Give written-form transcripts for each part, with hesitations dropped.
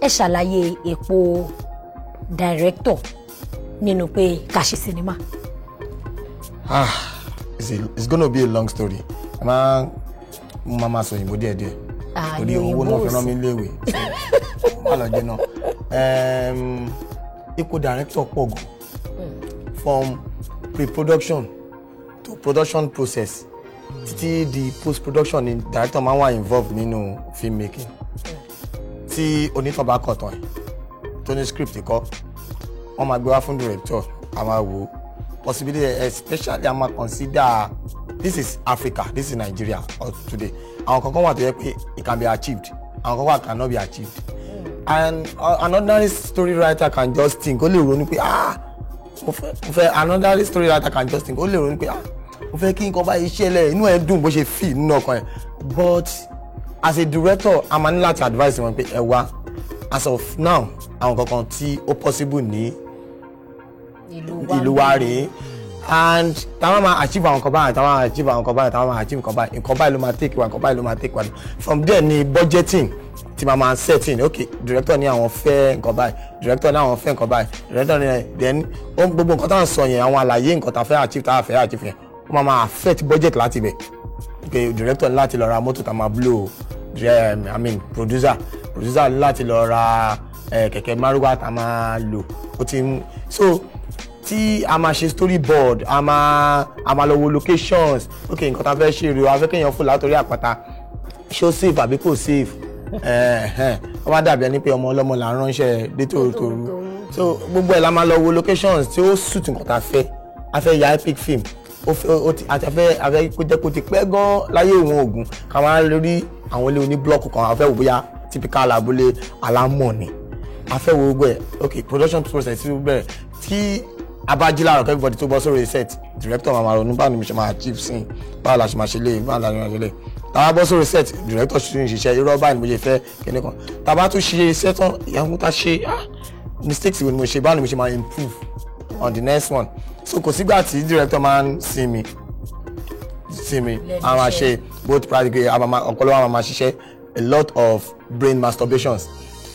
ẹ ṣàlàyé èpo director nínú pé ká ṣe sinimá. It's gonna be a long story. Mama sọ òyìnbó díẹ̀ torí owó náà fi rán mi léèwé má lọ jẹ náà. Ipò director pọ̀ gan from pre-production to production process títí di post-production ni director máa wà involved nínú filmmaking. Tí onítàn bá kọ̀ tán ẹ̀ tó ní script kọ́ wọ́n máa gbé wá fún director a máa wò possibility especially a máa consider this is Africa, this is Nigeria today. Àwọn kankan wà tó yẹ pé it can be achieved, àwọn kankan wà cannot be achieved. And an ordinary story writer can just think ó lè ronú pé mo fẹ́ an ordinary story writer can just think ó lè ronú pé mo fẹ́ kí nǹkan báyìí ṣẹlẹ̀ inú ẹ̀ dùn bó ṣe feel nínú ọkàn ẹ̀. But as a director a máa ní láti advise wọn pé ẹ wá as of now àwọn kankan tí ó possible ní ìlú wa rèé and táwọn máa achieve àwọn nǹkan báyìí táwọn máa achieve àwọn nǹkan báyìí táwọn máa achieve nǹkan báyìí ló máa take one nǹkan báyìí ló máa take one from there ni budgeting ti máa setting okay director ní àwọn fẹ́ nǹkan báyìí director ní àwọn fẹ́ nǹkan báyìí director ní then gbogbo nǹkan táwọn sọ yẹn àwọn àlàyé nǹkan tá fẹ́ achieve tá fẹ́ achieve yẹn ó máa affect budget láti bẹ̀ okay director ní láti lọ ra mọ́tò tá máa blow producer ní láti lọ ra kẹ̀kẹ́ márúwá tá máa lò ó ti so tí a máa ṣe storyboard a máa lọ wo locations okay nǹkan tá fẹ́ ṣe rèé o a fẹ́ kéèyàn fò látòrí àpáta ṣé ó safe àbí kò safe wọ́n máa dàbí ẹni pé ọmọ ọlọ́mọ là ń ránṣẹ́ dé tòrótòró so gbogbo ẹ̀ la máa lọ wo locations tí ó suit nǹkan tá fẹ́ a fẹ́ ya epic film àti a fẹ́ kó jẹ́ kó ti pẹ́ gan láyé òun ògùn ká máa lórí àwọn ilé oní blọọkù kan a fẹ́ wò bóyá typical abúlé alámọ̀ ni a fẹ́ wo gbogbo ẹ̀ okay production process ti bẹ̀rẹ̀ tí abájíláàrọ̀ everybody tó bọ́ sórí set director máa ronú báwo ni mo ṣe máa achieve scene báwo la ṣe máa ṣe lé báwo la ṣe máa ṣe lé tàbá bọ́ sórí set director ṣe ń ṣiṣẹ́ irọ́ báyìí ni mo ṣe fẹ́ kíní kan tàbá tún ṣe iṣẹ́ tán ìyàwó tá ṣe mistakes wo ni mo ṣe báwo ni mo ṣe máa improve on the next one so kò sígbà tí director máa ń sinmi a máa ṣe both practically ọpọlọ wa máa ṣiṣẹ́ a lot of brain masturbations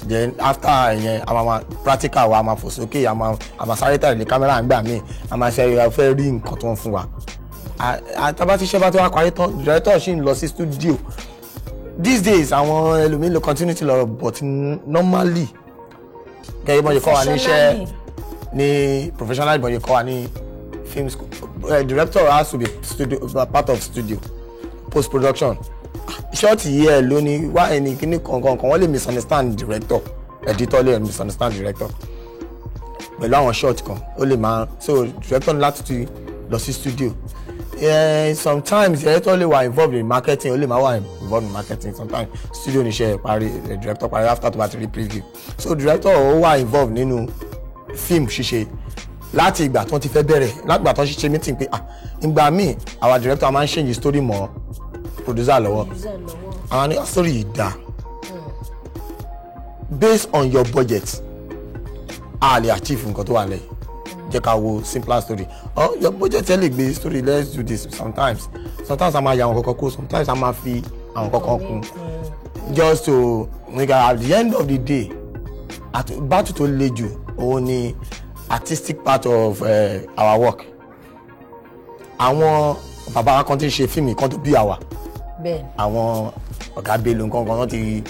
then after yẹn a máa practical wa a máa fò sókè a máa sáré tàbí lé kámẹ́rà ń gbà míì a máa ṣe fẹ́ rí nǹkan tó ń fún wa àtàbá ti ṣe bá tó wá parí tán director ṣì ń lọ sí studio these days àwọn ẹlòmíín lo continuity lọ but normally gẹ́gẹ́ bọ́n ṣe kọ́ wa ní iṣẹ́ ní professional bọ́n ṣe kọ́ wa ní film school director has to be part of studio post production ṣọ́ọ̀tì yìí ẹ̀ lónìí wá ẹni kíní kankan wọ́n lè misunderstand director editor lè misunderstand director pẹ̀lú àwọn short kan ó lè máa so director ní láti ti lọ sí studio sometimes director lè wà involved in marketing ó lè máa wà involved in marketing sometimes studio níṣẹ́ parí director parí after tó bá ti rí preview so director ó wà involved nínú film ṣíṣe láti ìgbà tó ti fẹ́ bẹ̀rẹ̀ láti ìgbà tó ń ṣiṣẹ́ meeting pé ìgbà míì our director máa ń change story mọ́ producer lọ́wọ́ àwọn ní story yìí dá based on your budget a lè achieve nǹkan tó wà lẹ́yìn jẹ́ ká wo simpler story your budget ẹ lè gbé story let's do this sometimes a máa ya àwọn kankan kó sometimes a máa fi àwọn kankan kún just to at the end of the day battle tó le jù òun ni artistic part of our work àwọn bàbá kan tí ń ṣe fíìmù kan tó bí àwa àwọn ọ̀gá Bello nǹkan kan ti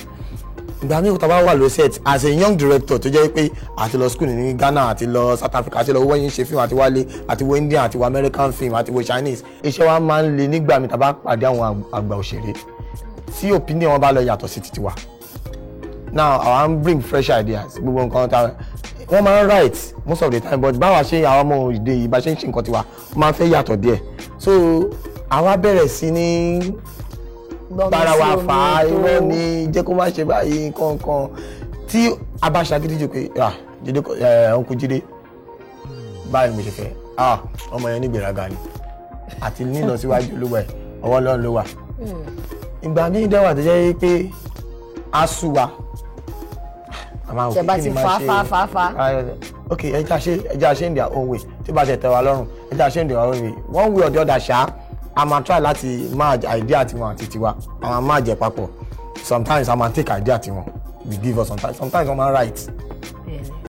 ìgbà míì tá bá wà lórí set as a young director tó jẹ́ pé àti lọ school ní Ghana àti lọ South Africa àti lọ wọ́n yín ṣe fíìmù àti wálé àti wo Indian àti wo American film àti wo Chinese iṣẹ́ wa máa ń le nígbà míì tá bá pàdé àwọn àgbà òṣèré tí opinion wọn bá lọ yàtọ̀ sí titi wa now I wan bring fresh ideas gbogbo nǹkan tá wọ́n máa ń write most of the time but báwa ṣe àwọn ọmọ òde yìí bá ṣe ń ṣe nǹkan tiwa wọ́n máa ń fẹ́ yàtọ̀ díẹ̀ so àwa bẹ̀rẹ̀ sí ní bára wa fà á irọ́ ni jẹ́ kó má ṣe báyìí nǹkan tí a bá ṣàgídí jù pé Jídé ọ̀nkú Jídé báyìí ni mo ṣe fẹ́ ọmọ yẹn ní ìgbéraga ni àti nínà síwájú olúwa ẹ̀ ọwọ́ Ọlọ́run ló wà ìgbà míì dẹ́wà tó jẹ́ pé a sú wa tẹ bá ti fa okay ẹja ṣe ń their own way tí bá ṣe tẹ́ wa lọ́rùn ẹja ṣe ń their own way one way or the other ṣá a máa try láti merge idea tiwọn àti tiwa a máa merge papọ̀ sometimes a máa take idea tiwọn we give us sometimes wọ́n máa write